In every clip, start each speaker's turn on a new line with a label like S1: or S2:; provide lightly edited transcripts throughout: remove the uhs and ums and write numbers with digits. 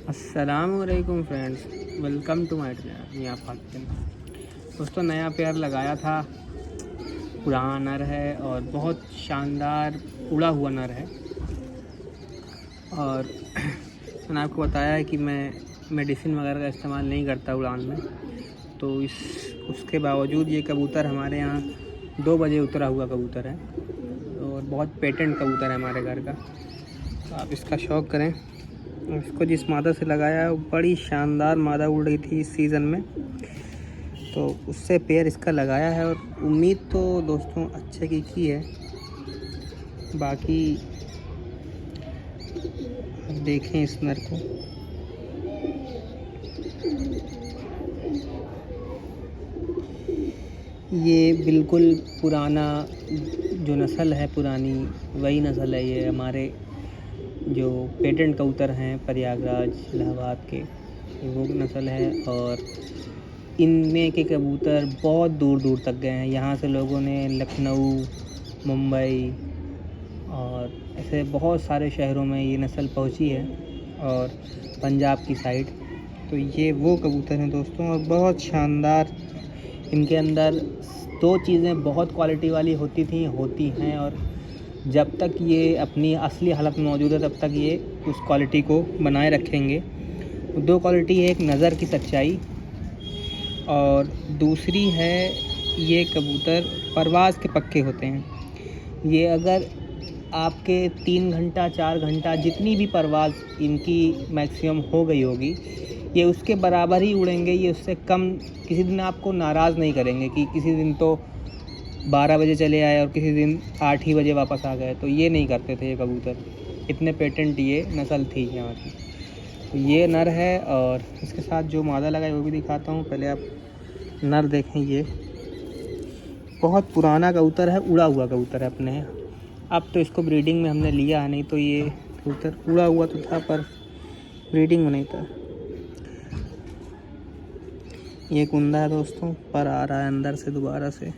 S1: अस्सलामुअलैकुम friends, welcome to my channel Miyan Fatin. दोस्तों, नया पेयर लगाया था। पुराना नर है और बहुत शानदार उड़ा हुआ नर है। और मैंने आपको बताया है कि मैं मेडिसिन वगैरह का इस्तेमाल नहीं करता उड़ान में, तो उसके बावजूद ये कबूतर हमारे यहाँ 2 बजे उतरा हुआ कबूतर है और बहुत पेटेंट कबूतर है हमारे घर का। तो आप इसका शौक़ करें। इसको जिस मादा से लगाया वो बड़ी शानदार मादा उड़ रही थी इस सीज़न में, तो उससे पेयर इसका लगाया है और उम्मीद तो दोस्तों अच्छे की है। बाकी अब देखें इस नर को। ये बिल्कुल पुराना जो नस्ल है, पुरानी वही नस्ल है। ये हमारे जो पेटेंट कबूतर हैं प्रयागराज इलाहाबाद के, वो नस्ल है। और इनमें के कबूतर बहुत दूर दूर तक गए हैं। यहाँ से लोगों ने लखनऊ, मुंबई और ऐसे बहुत सारे शहरों में ये नस्ल पहुँची है, और पंजाब की साइड। तो ये वो कबूतर हैं दोस्तों, और बहुत शानदार। इनके अंदर 2 चीज़ें बहुत क्वालिटी वाली होती हैं, और जब तक ये अपनी असली हालत में मौजूद है तब तक ये उस क्वालिटी को बनाए रखेंगे। 2 क्वालिटी है, एक नज़र की सच्चाई और दूसरी है ये कबूतर परवाज़ के पक्के होते हैं। ये अगर आपके 3 घंटा 4 घंटा जितनी भी परवाज़ इनकी मैक्सिमम हो गई होगी, ये उसके बराबर ही उड़ेंगे। ये उससे कम किसी दिन आपको नाराज़ नहीं करेंगे कि किसी दिन तो 12 बजे चले आए और किसी दिन 8 ही बजे वापस आ गए। तो ये नहीं करते थे ये कबूतर, इतने पेटेंट ये नस्ल थी यहाँ की। तो ये नर है, और इसके साथ जो मादा लगा है वो भी दिखाता हूँ। पहले आप नर देखें। ये बहुत पुराना कबूतर है, उड़ा हुआ कबूतर है अपने। अब तो इसको ब्रीडिंग में हमने लिया है, नहीं तो ये कबूतर उड़ा हुआ तो था पर ब्रीडिंग में नहीं था। ये कुंदा है दोस्तों, पर आ रहा है अंदर से दोबारा से,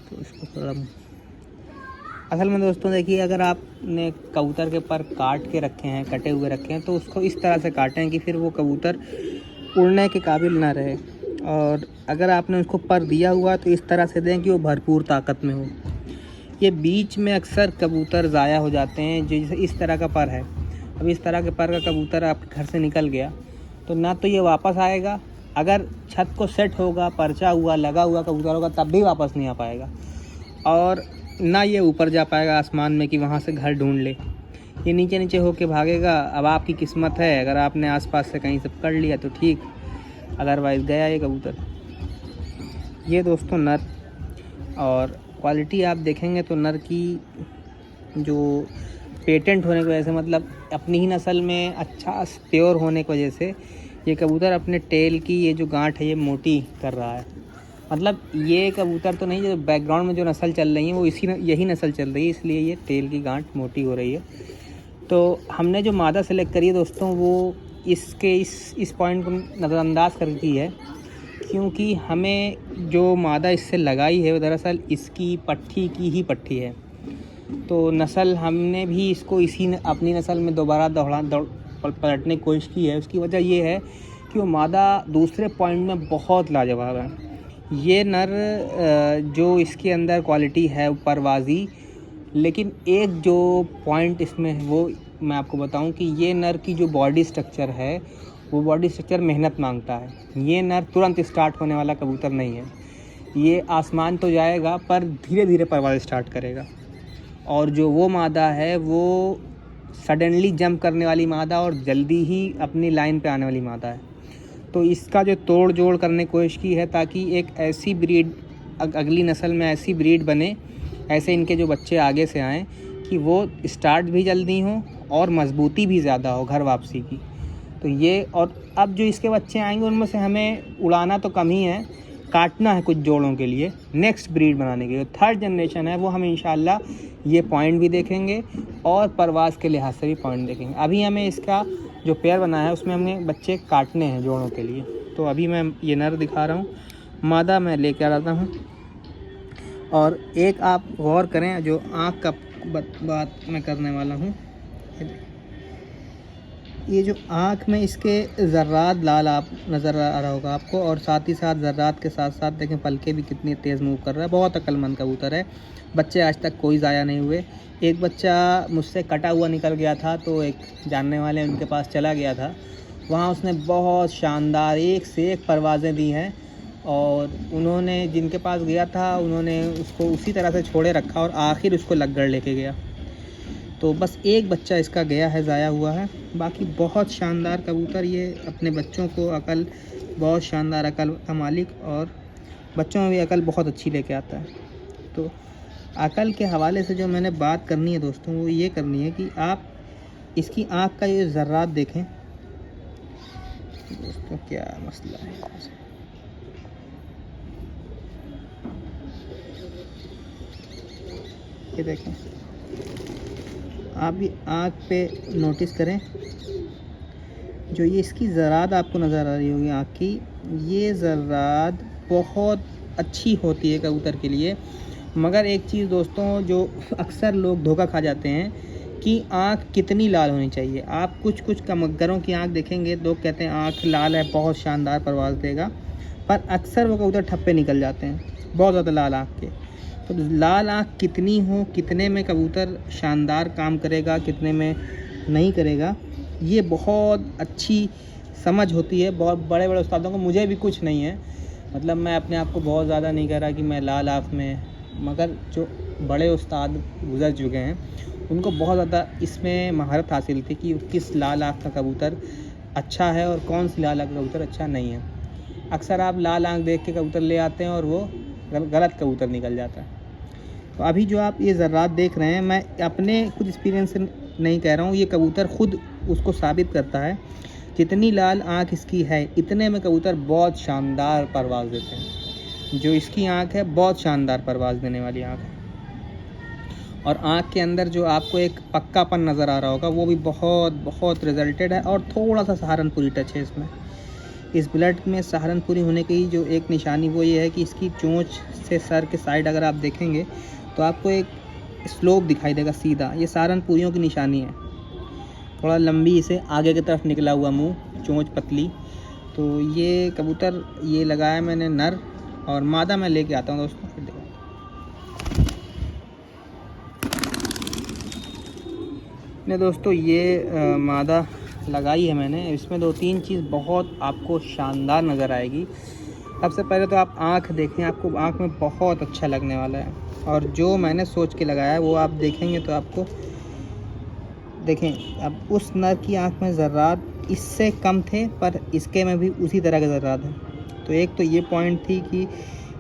S1: तो इसको थोड़ा असल में दोस्तों देखिए, अगर आपने कबूतर के पर काट के रखे हैं, कटे हुए रखे हैं, तो उसको इस तरह से काटें कि फिर वो कबूतर उड़ने के काबिल ना रहे। और अगर आपने उसको पर दिया हुआ तो इस तरह से दें कि वो भरपूर ताकत में हो। ये बीच में अक्सर कबूतर ज़ाया हो जाते हैं। जैसे इस तरह का पर है, अब इस तरह के पर का कबूतर आपके घर से निकल गया तो ना तो ये वापस आएगा, अगर छत को सेट होगा, परचा हुआ लगा हुआ कबूतर होगा, तब भी वापस नहीं आ पाएगा। और ना ये ऊपर जा पाएगा आसमान में कि वहाँ से घर ढूंढ ले। ये नीचे नीचे होके भागेगा। अब आपकी किस्मत है, अगर आपने आसपास से कहीं से पकड़ लिया तो ठीक, अदरवाइज़ गया ये कबूतर। ये दोस्तों नर, और क्वालिटी आप देखेंगे तो नर की जो पेटेंट होने की वजह से, मतलब अपनी ही नस्ल में अच्छा प्योर होने की वजह से, ये कबूतर अपने टेल की ये जो गांठ है ये मोटी कर रहा है। मतलब ये कबूतर तो नहीं, जो बैकग्राउंड में जो नस्ल चल रही है वो यही नस्ल चल रही है, इसलिए ये टेल की गांठ मोटी हो रही है। तो हमने जो मादा सेलेक्ट करी है दोस्तों, वो इसके इस पॉइंट को नज़रअंदाज कर दी है, क्योंकि हमें जो मादा इससे लगाई है वो दरअसल इसकी पट्ठी की ही पट्ठी है। तो नस्ल हमने भी इसको अपनी नस्ल में दोबारा पलटने की कोशिश की है। उसकी वजह ये है कि वो मादा दूसरे पॉइंट में बहुत लाजवाब है। ये नर जो इसके अंदर क्वालिटी है परवाज़ी, लेकिन एक जो पॉइंट इसमें है वो मैं आपको बताऊं कि ये नर की जो बॉडी स्ट्रक्चर है, वो बॉडी स्ट्रक्चर मेहनत मांगता है। ये नर तुरंत स्टार्ट होने वाला कबूतर नहीं है। ये आसमान तो जाएगा पर धीरे धीरे परवाज़ स्टार्ट करेगा। और जो वो मादा है वो सडनली जंप करने वाली मादा और जल्दी ही अपनी लाइन पे आने वाली मादा है। तो इसका जो तोड़ जोड़ करने की कोशिश की है, ताकि एक ऐसी ब्रीड अगली नस्ल में ऐसी ब्रीड बने, ऐसे इनके जो बच्चे आगे से आएँ कि वो स्टार्ट भी जल्दी हों और मजबूती भी ज़्यादा हो घर वापसी की। तो ये, और अब जो इसके बच्चे आएंगे उनमें से हमें उड़ाना तो कम ही है, काटना है कुछ जोड़ों के लिए, नेक्स्ट ब्रीड बनाने के लिए। 3rd जनरेशन है वो हम इंशाल्लाह ये पॉइंट भी देखेंगे और परवाज़ के लिहाज से भी पॉइंट देखेंगे। अभी हमें इसका जो पेयर बना है उसमें हमें बच्चे काटने हैं जोड़ों के लिए। तो अभी मैं ये नर दिखा रहा हूँ, मादा मैं लेकर आ रहा हूँ। और एक आप गौर करें, जो आँख का बात मैं करने वाला हूँ, ये जो आँख में इसके ज़र्रात लाल आप नज़र आ रहा होगा आपको, और साथ ही साथ ज़र्रात के साथ साथ देखें पलके भी कितनी तेज़ मूव कर रहा है। बहुत अक्लमंद कबूतर है। बच्चे आज तक कोई ज़ाया नहीं हुए। एक बच्चा मुझसे कटा हुआ निकल गया था, तो एक जानने वाले उनके पास चला गया था। वहाँ उसने बहुत शानदार एक से एक परवाज़ें दी हैं, और उन्होंने जिनके पास गया था उन्होंने उसको उसी तरह से छोड़े रखा और आखिर उसको लगड़ लेके गया। तो बस एक बच्चा इसका गया है, ज़ाया हुआ है। बाकी बहुत शानदार कबूतर, ये अपने बच्चों को अकल, बहुत शानदार अकल का मालिक, और बच्चों में भी अकल बहुत अच्छी लेके आता है। तो अकल के हवाले से जो मैंने बात करनी है दोस्तों, वो ये करनी है कि आप इसकी आँख का ये ज़र्रात देखें दोस्तों, क्या मसला है। ये देखें आप भी आँख पे नोटिस करें, जो ये इसकी ज़रात आपको नज़र आ रही होगी आँख की, ये ज़रात बहुत अच्छी होती है कबूतर के लिए। मगर एक चीज़ दोस्तों, जो अक्सर लोग धोखा खा जाते हैं कि आँख कितनी लाल होनी चाहिए। आप कुछ कमगरों की आँख देखेंगे, लोग कहते हैं आँख लाल है, बहुत शानदार परवाज़ देगा, पर अक्सर वो कबूतर ठप्पे निकल जाते हैं बहुत ज़्यादा लाल आँख के। तो लाल आँख कितनी हो, कितने में कबूतर शानदार काम करेगा, कितने में नहीं करेगा, ये बहुत अच्छी समझ होती है बहुत बड़े बड़े उस्तादों को। मुझे भी कुछ नहीं है, मतलब मैं अपने आप को बहुत ज़्यादा नहीं कह रहा कि मैं लाल आँख में, मगर जो बड़े उस्ताद गुजर चुके हैं उनको बहुत ज़्यादा इसमें महारत हासिल थी कि किस लाल आँख का कबूतर अच्छा है और कौन सी लाल आँख का कबूतर अच्छा नहीं है। अक्सर आप लाल आँख देख के कबूतर ले आते हैं और वो गलत कबूतर निकल जाता है। तो अभी जो आप ये ज़र्रात देख रहे हैं, मैं अपने खुद एक्सपीरियंस से नहीं कह रहा हूँ, ये कबूतर खुद उसको साबित करता है। जितनी लाल आँख इसकी है, इतने में कबूतर बहुत शानदार परवाज़ देते हैं। जो इसकी आँख है, बहुत शानदार परवाज़ देने वाली आँख है। और आँख के अंदर जो आपको एक पक्कापन नज़र आ रहा होगा, वो भी बहुत बहुत रिजल्टेड है, और थोड़ा सा सहारनपुरी टच है इसमें। इस ब्लड में सहारनपुरी होने की जो एक निशानी वो ये है कि इसकी चोंच से सर के साइड अगर आप देखेंगे तो आपको एक स्लोप दिखाई देगा सीधा, ये सहारनपुरियों की निशानी है। थोड़ा लंबी इसे आगे की तरफ निकला हुआ मुंह, चोंच पतली। तो ये कबूतर ये लगाया मैंने नर, और मादा मैं लेके आता हूँ दोस्तों, फिर देखो। ने दोस्तों ये मादा लगाई है मैंने। इसमें 2-3 चीज़ बहुत आपको शानदार नज़र आएगी। सबसे पहले तो आप आँख देखें, आपको आँख में बहुत अच्छा लगने वाला है, और जो मैंने सोच के लगाया है वो आप देखेंगे तो आपको देखें। अब उस नर की आँख में ज़र्रात इससे कम थे, पर इसके में भी उसी तरह के ज़र्रात हैं। तो एक तो ये पॉइंट थी कि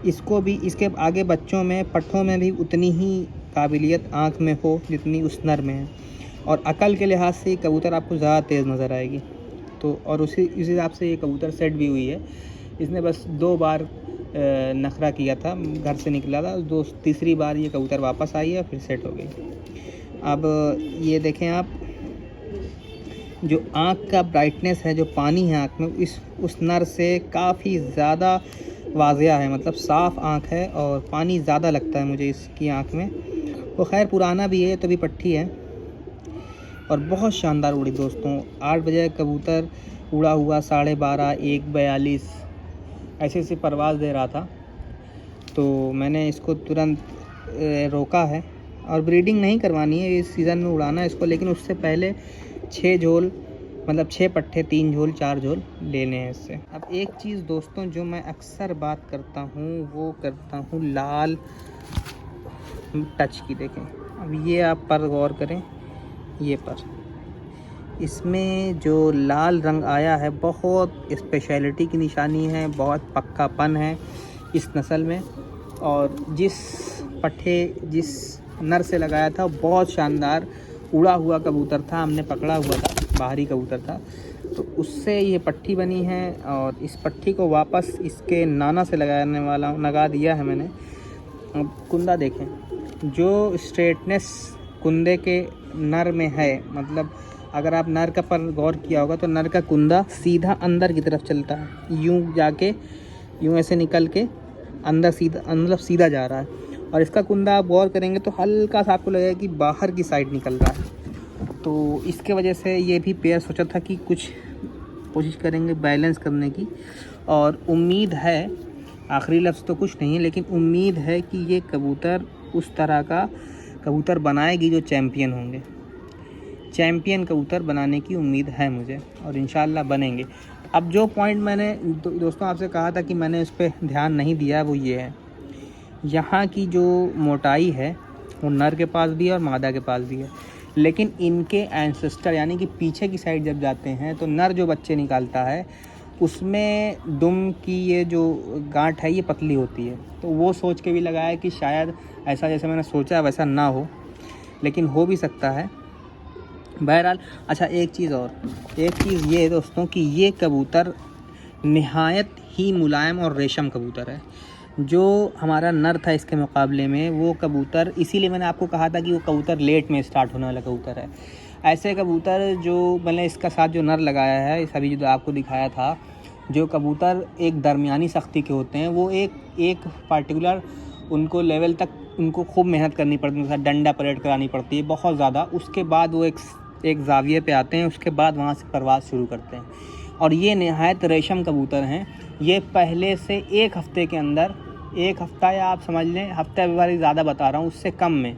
S1: इसको भी, इसके आगे बच्चों में, पट्ठों में भी उतनी ही काबिलियत आँख में हो जितनी उस नर में है। और अकल के लिहाज से कबूतर आपको ज़्यादा तेज़ नज़र आएगी। तो और उसी हिसाब से ये कबूतर सेट भी हुई है। इसने बस 2 बार नखरा किया था, घर से निकला था, तीसरी बार ये कबूतर वापस आई है, फिर सेट हो गई। अब ये देखें आप, जो आँख का ब्राइटनेस है, जो पानी है आँख में, उस नर से काफ़ी ज़्यादा वाज़िया है, मतलब साफ़ आँख है और पानी ज़्यादा लगता है मुझे इसकी आँख में। वो खैर पुराना भी है, तभी पट्टी है, और बहुत शानदार उड़ी दोस्तों। 8 बजे कबूतर उड़ा हुआ 12:30, 1:42 ऐसे परवाज़ दे रहा था। तो मैंने इसको तुरंत रोका है, और ब्रीडिंग नहीं करवानी है, इस सीज़न में उड़ाना है इसको, लेकिन उससे पहले 6 झोल, मतलब 6 पट्ठे, 3 झोल, 4 झोल लेने हैं इससे। अब एक चीज़ दोस्तों जो मैं अक्सर बात करता हूँ, वो करता हूँ लाल टच की। देखें अब ये आप पर गौर करें, ये पर इसमें जो लाल रंग आया है, बहुत स्पेशलिटी की निशानी है, बहुत पक्कापन है इस नस्ल में। और जिस पट्ठे, जिस नर से लगाया था, बहुत शानदार उड़ा हुआ कबूतर था, हमने पकड़ा हुआ था, बाहरी कबूतर था, तो उससे ये पट्टी बनी है। और इस पट्टी को वापस इसके नाना से लगाने वाला लगा दिया है मैंने। अब कुंदा देखें, जो स्ट्रेटनेस कुंदे के नर में है, मतलब अगर आप नर का पर गौर किया होगा तो नर का कुंदा सीधा अंदर की तरफ चलता है, यूं जाके यूं ऐसे निकल के अंदर सीधा, मतलब सीधा जा रहा है। और इसका कुंदा आप गौर करेंगे तो हल्का सा आपको लगेगा कि बाहर की साइड निकल रहा है। तो इसके वजह से ये भी पेयर सोचा था कि कुछ कोशिश करेंगे बैलेंस करने की, और उम्मीद है, आखिरी लफ्ज़ तो कुछ नहीं है, लेकिन उम्मीद है कि ये कबूतर उस तरह का कबूतर बनाएगी जो चैम्पियन होंगे। चैम्पियन कबूतर बनाने की उम्मीद है मुझे, और इंशाल्लाह बनेंगे। अब जो पॉइंट मैंने दोस्तों आपसे कहा था कि मैंने उस पर ध्यान नहीं दिया, वो ये है, यहाँ की जो मोटाई है वो नर के पास भी है और मादा के पास भी है, लेकिन इनके एंसेस्टर यानी कि पीछे की साइड जब जाते हैं तो नर जो बच्चे निकालता है उसमें दुम की ये जो गांठ है ये पतली होती है। तो वो सोच के भी लगाया कि शायद ऐसा जैसे मैंने सोचा वैसा ना हो, लेकिन हो भी सकता है। बहरहाल अच्छा, एक चीज़ ये है दोस्तों कि ये कबूतर निहायत ही मुलायम और रेशम कबूतर है। जो हमारा नर था इसके मुकाबले में, वो कबूतर, इसीलिए मैंने आपको कहा था कि वो कबूतर लेट में स्टार्ट होने वाला कबूतर है। ऐसे कबूतर जो मैंने इसका साथ जो नर लगाया है, इस अभी जो आपको दिखाया था, जो कबूतर एक दरमियानी सख्ती के होते हैं, वो एक पार्टिकुलर उनको लेवल तक उनको खूब मेहनत करनी पड़ती है, डंडा परेड करानी पड़ती है बहुत ज़्यादा। उसके बाद वो एक जाविये पे आते हैं, उसके बाद वहाँ से परवाज़ शुरू करते हैं। और ये नहायत रेशम कबूतर हैं। ये पहले से एक हफ़्ते के अंदर, एक हफ़्ता या आप समझ लें हफ्ते वाली ज़्यादा बता रहा हूँ, उससे कम में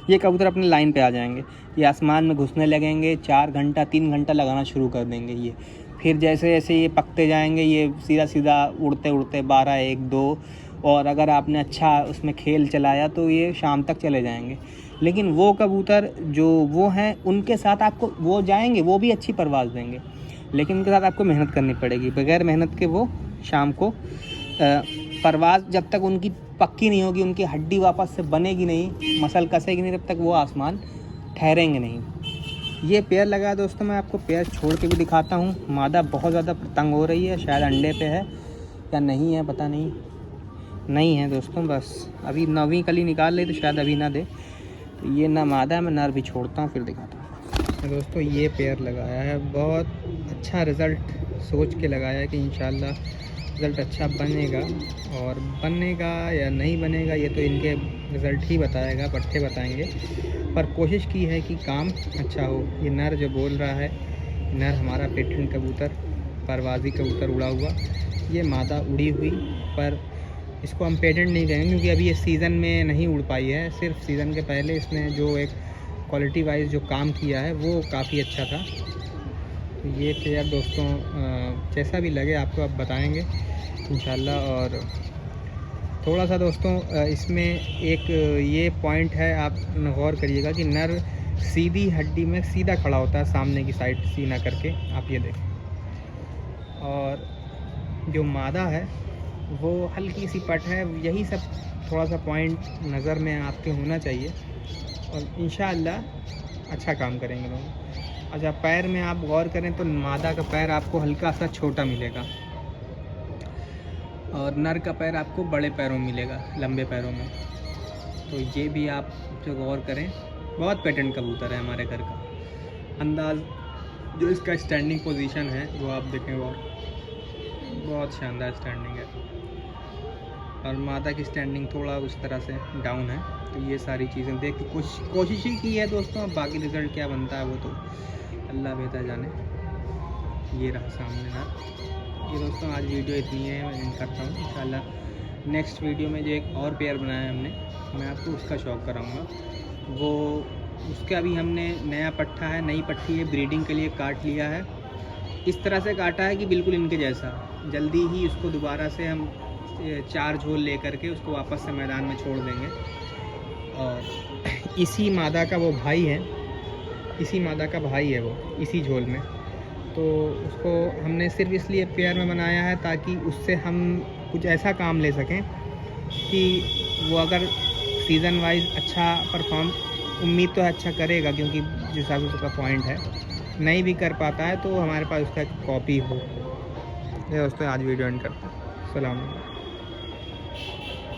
S1: ये कबूतर अपनी लाइन पे आ जाएंगे। ये आसमान में घुसने लगेंगे, 4 घंटा 3 घंटा लगाना शुरू कर देंगे ये। फिर जैसे जैसे ये पकते जाएंगे ये सीधा सीधा उड़ते उड़ते 12, 1, 2, और अगर आपने अच्छा उसमें खेल चलाया तो ये शाम तक चले जाएंगे। लेकिन वो कबूतर जो वो हैं, उनके साथ आपको वो जाएंगे, वो भी अच्छी परवाज़ देंगे, लेकिन उनके साथ आपको मेहनत करनी पड़ेगी। बगैर मेहनत के वो शाम को परवाज़ जब तक उनकी पक्की नहीं होगी, उनकी हड्डी वापस से बनेगी नहीं, मसल कसेगी नहीं, तब तक वो आसमान ठहरेंगे नहीं। ये पेयर लगा दोस्तों, मैं आपको पेयर छोड़ के भी दिखाता हूँ। मादा बहुत ज़्यादा तंग हो रही है, शायद अंडे पे है या नहीं है, पता नहीं है दोस्तों। बस अभी 9वीं कली निकाल ले तो शायद अभी ना दे। तो ये ना मादा है, मैं नर भी छोड़ता हूँ फिर दिखाता हूँ। दोस्तों ये पेयर लगाया है, बहुत अच्छा रिज़ल्ट सोच के लगाया है कि इंशाल्लाह रिज़ल्ट अच्छा बनेगा, और बनेगा या नहीं बनेगा ये तो इनके रिज़ल्ट ही बताएगा, पट्टे बताएंगे। पर कोशिश की है कि काम अच्छा हो। ये नर जो बोल रहा है, नर हमारा पेटेंट कबूतर, परवाज़ी कबूतर उड़ा हुआ, ये मादा उड़ी हुई, पर इसको हम पेटेंट नहीं कहेंगे क्योंकि अभी ये सीज़न में नहीं उड़ पाई है। सिर्फ सीज़न के पहले इसने जो एक क्वालिटी वाइज जो काम किया है वो काफ़ी अच्छा था। तो ये पेयर दोस्तों जैसा भी लगे आपको अब बताएंगे इंशाल्लाह। और थोड़ा सा दोस्तों इसमें एक ये पॉइंट है, आप गौर करिएगा कि नर सीधी हड्डी में सीधा खड़ा होता है, सामने की साइड सीना करके, आप ये देखें। और जो मादा है वो हल्की सी पट है। यही सब थोड़ा सा पॉइंट नज़र में आपके होना चाहिए, और इंशाअल्लाह अच्छा काम करेंगे लोग। अच्छा, पैर में आप गौर करें तो मादा का पैर आपको हल्का सा छोटा मिलेगा, और नर का पैर आपको बड़े पैरों में मिलेगा, लंबे पैरों में। तो ये भी आप जो गौर करें, बहुत पेटेंट कबूतर है हमारे घर का। अंदाज़ जो इसका स्टैंडिंग पोजीशन है वो आप देखें, बहुत शानदार स्टैंडिंग है, और मादा की स्टैंडिंग थोड़ा उस तरह से डाउन है। तो ये सारी चीज़ें देख के कोशिश ही की है दोस्तों। अब बाकी रिज़ल्ट क्या बनता है वो तो अल्लाह बेहतर जाने। ये रहा सामने ना। ये दोस्तों आज वीडियो इतनी है, मैं एंड करता हूँ। इंशाल्लाह नेक्स्ट वीडियो में जो एक और पेयर बनाया है हमने, मैं आपको उसका शौक़ कराऊँगा। वो उसका अभी हमने नया पट्ठा है, नई पट्टी है, ब्रीडिंग के लिए काट लिया है। इस तरह से काटा है कि बिल्कुल इनके जैसा। जल्दी ही उसको दोबारा से हम 4 झोल ले करके उसको वापस से मैदान में छोड़ देंगे। और इसी मादा का वो भाई है, इसी मादा का भाई है वो, इसी झोल में। तो उसको हमने सिर्फ इसलिए पेयर में बनाया है ताकि उससे हम कुछ ऐसा काम ले सकें कि वो अगर सीज़न वाइज अच्छा परफॉर्म, उम्मीद तो अच्छा करेगा क्योंकि जिस हिसाब से उसका पॉइंट है, नहीं भी कर पाता है तो हमारे पास उसका कॉपी हो। ये दोस्तों आज वीडियो एंड करते हैं। सलाम।